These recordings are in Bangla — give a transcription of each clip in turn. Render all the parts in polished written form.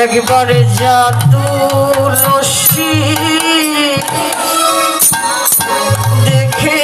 একবারে যা তুলসী দেখে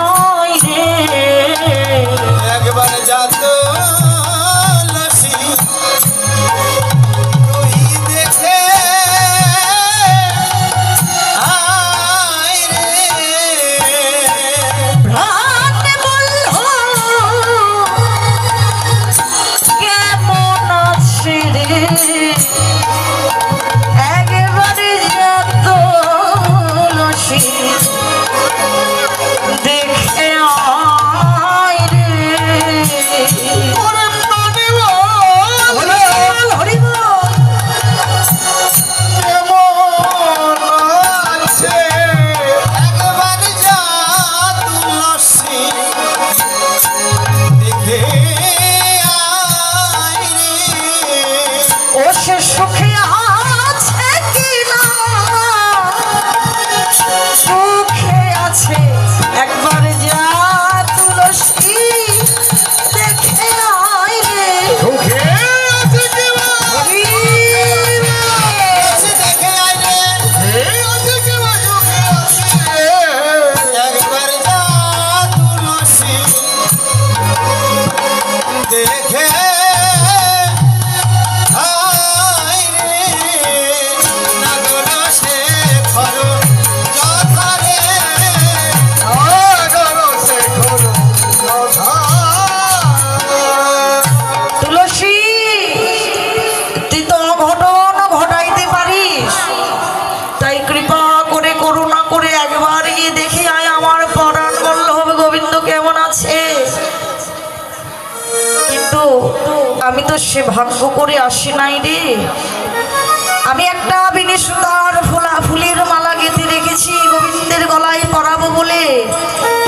আয় রে, একবার যা তুলসী তুই দেখে আয় রে। প্রাণ বলল কেমন আছে রে, একবারে যা তুলসী দেখে আয় রে। ওরে প্রাণে বল, হরি বল। কেমন আছে, একবার যা তুলসী দেখে আয় রে। ও সে সুখে আছে কিনা, সুখে আছে একবার যা তুলসী দেখে আয় রে। সুখে আছে কি বা? হরি আছে দেখে আয় রে। আছে কি বা সুখে আছে? একবার যা তুলসী দেখে আয় রে। নাগর শেখর যথা রে। নাগর শেখর যথা। তুলসী, তুই তো অঘটন ঘটাইতে পারিস, তাই কৃপা করে করুণা করে একবার গিয়ে দেখে আয় আমার পরাণ বল্লভ গোবিন্দ কেমন আছে। কিন্তু আমি তো সে ভাগ্য করে আসি নাই রে। আমি একটা বিনিশুতার ফুলের মালা গেঁথে রেখেছি গোবিন্দের গলায় পরাবো বলে,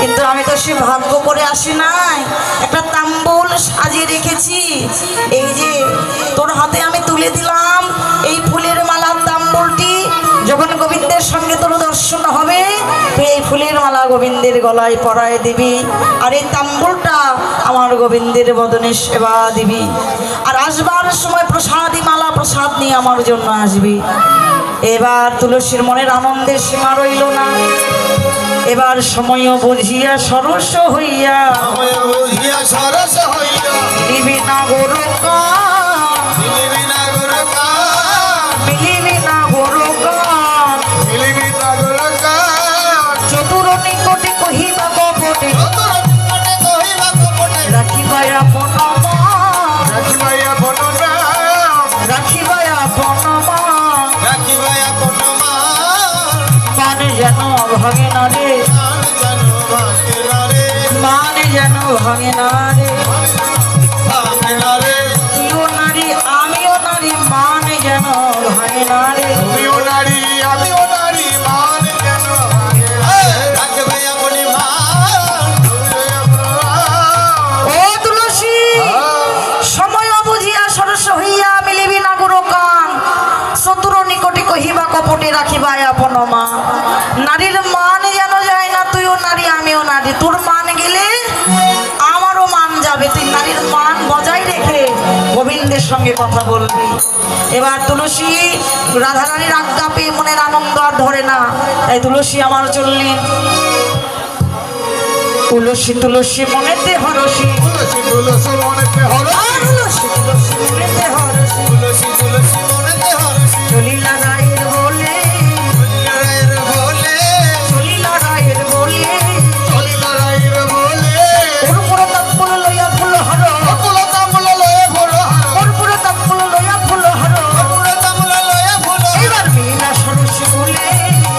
কিন্তু আমি তো সে ভাগ্য করে আসি নাই। একটা তাম্বুল সাজিয়ে রেখেছি, এই যে তোর হাতে আমি তুলে দিলাম এই ফুলের মালার তাম্বুলটি। যখন গোবিন্দের সঙ্গে তোর দর্শন হবে, তুই এই ফুলের মালা গোবিন্দের গলায় পরায় দিবি, আর এই তাম্বুলটা আমার গোবিন্দের বদনে সেবা দিবি। আর আসবার সময় প্রসাদী মালা প্রসাদ নিয়ে আমার জন্য আসবি। এবার তুলসীর মনের আনন্দের সীমা রইল না। এবার সময় বুঝিয়া সরস হইয়া সময় বুঝিয়া সরস হইয়া দিবি না গোরকা, মিলিবি না গোরকা, মিলিবি না গোরকা। মিলিবি না গোরকা। চতুর নিকটে কহিবা কপটে, যতর নিকটে কহিবা কপটে, রাখিবা আপন মন, রাখিবা আপন নাম, রাখিবা আপন মন। রাখিবা আপন মান। মান যেন ভাঙে না রে, মান যেন ভাঙে না রে, মান যেন ভাঙে না রে। ভাঙে না রে। তুইও নারী আমিও নারী, মান যেন ভাঙে না রে। তুমিও নারী আমিও নারী, মান যেন ভাঙে না রে। রাখবে আপনি মান, তুমিও আপন মান। ও তুলসী, সময় বুঝিয়া সরস হইয়া মিলিবি না গোরকান, শত্রু নিকটে কহিবা কপটে রাখিবা আপন মা। নারীর মান যেন যায় না, তুইও নারী আমিও নারী, তোর মান গেলে আমারও মান যাবে। তুই নারীর মান বজায় রেখে গোবিন্দের সঙ্গে কথা বলবি। এবার তুলসী রাধারানীর আজ্ঞা পেয়ে মনের আনন্দ আর ধরে না, তাই তুলসী আমার চললেন। তুলসী তুলসী মনেতে হরসী, তুলসী তুলসী মনেতে হরসী, তুলসী তুলসী মনেতে হরসী। তুলসী তুলসী মনেতে হরসী। চলিলা রায়ের বলে, রায়ের বলে, চলিলা রায়ের বলে, রায়ের বলে, কর্পূর তাম্বুল লইয়া ফুল হর, অকুল তাম্বুল লয়ে ফুল হার, কর্পূর তাম্বুল লইয়া ফুল হর। অকুল তাম্বুল লয়ে ফুল হার। এবার মিলা সরসী বলে,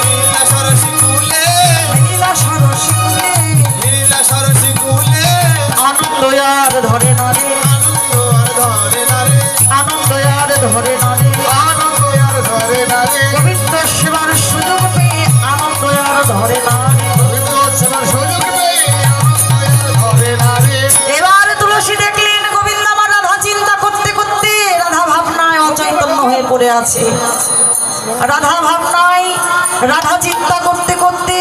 লীলা সরসী কুলে, মিলা সরসী বলে, লীলা সরসী কুলে। আনন্দ আর ধরে না রে, আনন্দ আর ধরে না রে, আনন্দ আর ধরে না রে। আনন্দ আর ধরে না রে। গোবিন্দ সেবার সুযোগ পেয়ে আনন্দ আর ধরে না রে। গোবিন্দ সেবার সুযোগ পেয়ে আনন্দ আর ধরে না রে। এবার তুলসী দেখলেন গোবিন্দ আমার রাধা চিন্তা করতে করতে রাধা ভাবনায় অচৈতন্য হয়ে পড়ে আছে। রাধা ভাবনায় রাধা চিন্তা করতে করতে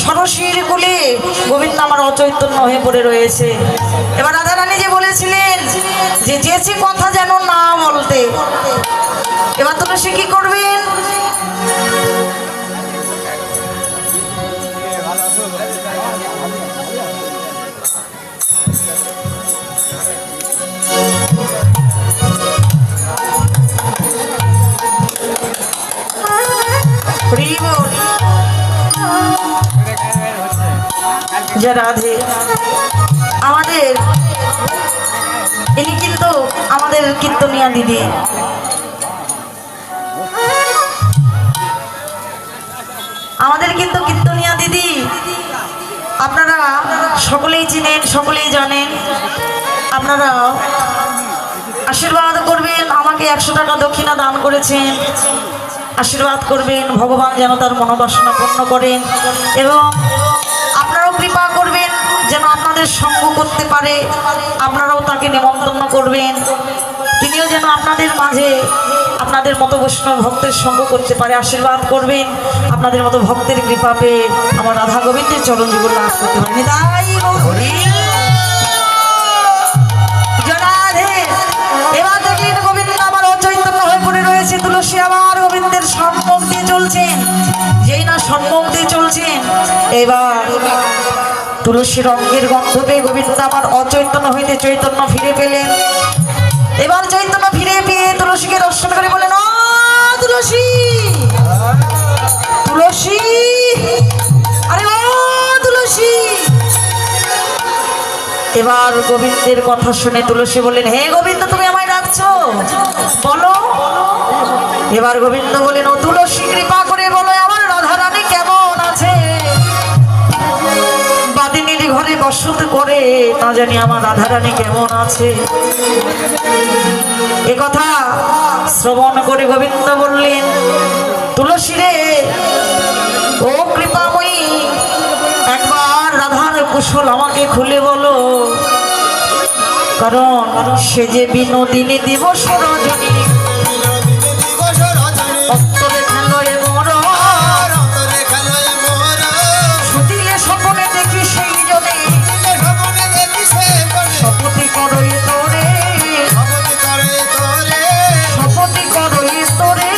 ষড়শির কুলে গোবিন্দ আমার অচৈতন্য হয়ে পড়ে রয়েছে। এবার রাধারানী যে বলেছিলেন যে যেচে কথা যেন না বলতে, এবার তুলসী কি করবেন? যে রাধে আমাদের, ইনি কিন্তু আমাদের কীর্তনিয়া দিদি। আমাদের কিন্তু কীর্তনিয়া দিদি আপনারা সকলেই চিনেন, সকলেই জানেন। আপনারা আশীর্বাদ করবেন, আমাকে 100 টাকা দক্ষিণা দান করেছেন। আশীর্বাদ করবেন, ভগবান যেন তার মনোবাসনা পূর্ণ করেন এবং আপনারাও কৃপা করবেন যেন আপনাদের সঙ্গ করতে পারে। আপনারাও তাকে নিমন্ত্রণ করবেন, তিনিও যেন আপনাদের মাঝে আপনাদের মতো বৈষ্ণব ভক্তের সঙ্গ করতে পারে। আশীর্বাদ করবেন, আপনাদের মতো ভক্তের কৃপা পেয়ে আমার রাধা গোবিন্দের চরণ জীবন লাভ করতে পারে। নিতাই গৌর। জনাধে এবার দেখলেন গোবিন্দ আমার অচৈতন্য হয়ে পড়ে রয়েছে। তুলসী আবার গোবিন্দের সম্মুখ দিয়ে চলছেন। যেই না সম্মুখ দিয়ে চলছেন, এবার তুলসী রঙের গন্ধ পেয়ে গোবিন্দ আমার অচৈতন্য হইতে চৈতন্য ফিরে পেলেন। এবার চৈতন্য ফিরে পেয়ে তুলসীকে দর্শন করে বলেন, ও তুলসী, তুলসী, আরে ও তুলসী। এবার গোবিন্দের কথা শুনে তুলসী বললেন, হে গোবিন্দ, তুমি আমায় ডাকছো, বলো। এবার গোবিন্দ বলেন, ও তুলসী, কৃপা করে বলো আমার রাধারানী কেমন আছে। বাদিনীর ঘরে বসত করে না জানি আমার রাধারানী কেমন আছে। এ কথা শ্রবণ করে গোবিন্দ বললেন, তুলসী রে, ও কৃপাময়ী, একবার রাধার কুশল আমাকে খুলে বলো, কারণ সে যে বিনোদিনী দিবস রজনী অন্তরে খেলোয় মোর, সুতিলে স্বপনে দেখি সেই জনে শপথি করই তোরে, শপথি করই তোরে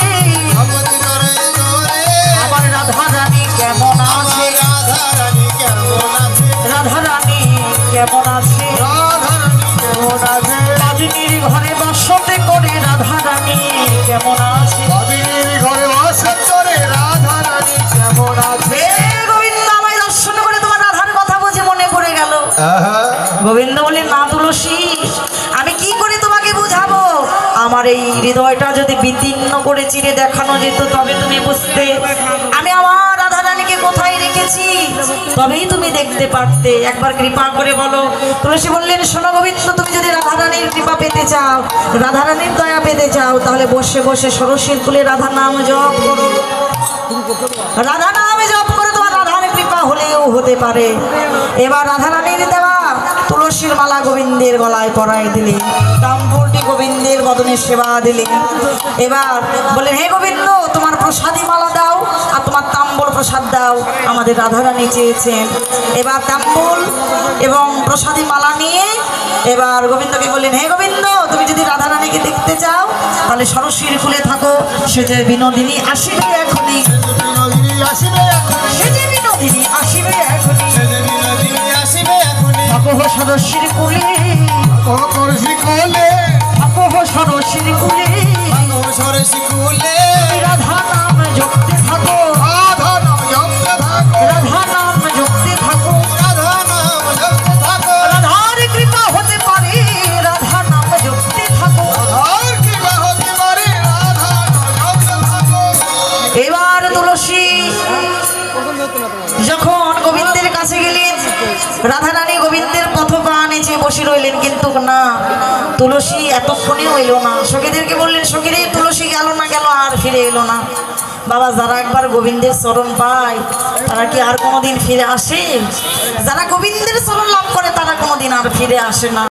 আমার রাধারানী কেমন আছে, রাধারানী কেমন আছে। বাদিনীর ঘরে বসতে করে রাধারানী কেমন আছে, ঘরে বাসন করে রাধারানী কেমন আছে। গোবিন্দ আমায় দর্শন করে তোমার রাধার কথা বুঝে মনে পড়ে গেল। গোবিন্দ বলেন, না তুলসী, আমি কি করে তোমাকে বুঝাবো। আমার এই হৃদয়টা যদি বিদীর্ণ করে চিরে দেখানো যেত তবে তুমি বুঝতে আমি আমার রাধারানীকে কোথায় রেখেছি, তবেই তুমি দেখতে পারতে। একবার কৃপা করে বলো। তুলসী বললেন, শোনো গোবিন্দ, তুমি যদি রাধারানীর কৃপা পেতে চাও, রাধারানীর দয়া পেতে চাও, তাহলে বসে বসে ষড়শির কুলে রাধা নাম জপ করো। রাধা নামে জপ করে তোমার রাধার কৃপা হলেও হতে পারে। এবার রাধারানীর দেওয়া তুলসীর মালা গোবিন্দের গলায় পরাই দিলে, তাম্বুলটি গোবিন্দের বদনে সেবা দিলে। এবার বলেন, হে গোবিন্দ, তোমার প্রসাদী মালা দাও আর তোমার তাম্বুল প্রসাদ দাও, আমাদের রাধারানী চেয়েছেন। এবার তাম্বুল এবং প্রসাদী মালা নিয়ে এবার গোবিন্দকে বললেন, হে গোবিন্দ, তুমি যদি রাধারানীকে দেখতে চাও তাহলে সরস্বতীর কুলে থাকো, সে যে বিনোদিনী আসিবে এখনই, সে যে বিনোদিনী আসিবে এখনই, থাকো সরস্বতীর কুলে, থাকো সরস্বতীর কুলে, রাধা নাম জপতে থাকো, রাধা নাম জপতে থাকো, রাধার কৃপা হতে পারে, রাধা নাম জপতে থাকো। এবার তুলসী যখন গোবিন্দের কাছে গেলেন, রাধারানী গোবিন্দের পথপানে চেয়ে বসে রইলেন, কিন্তু না, তুলসী এতক্ষণেও এলো না। সখীদেরকে বললেন, সখীরে, তুলসী গেল না, গেল আর ফিরে এলো না। বাবা, যারা একবার গোবিন্দের চরণ পায় তারা কি আর কোনোদিন ফিরে আসে? যারা গোবিন্দের চরণ লাভ করে তারা কোনোদিন আর ফিরে আসে না।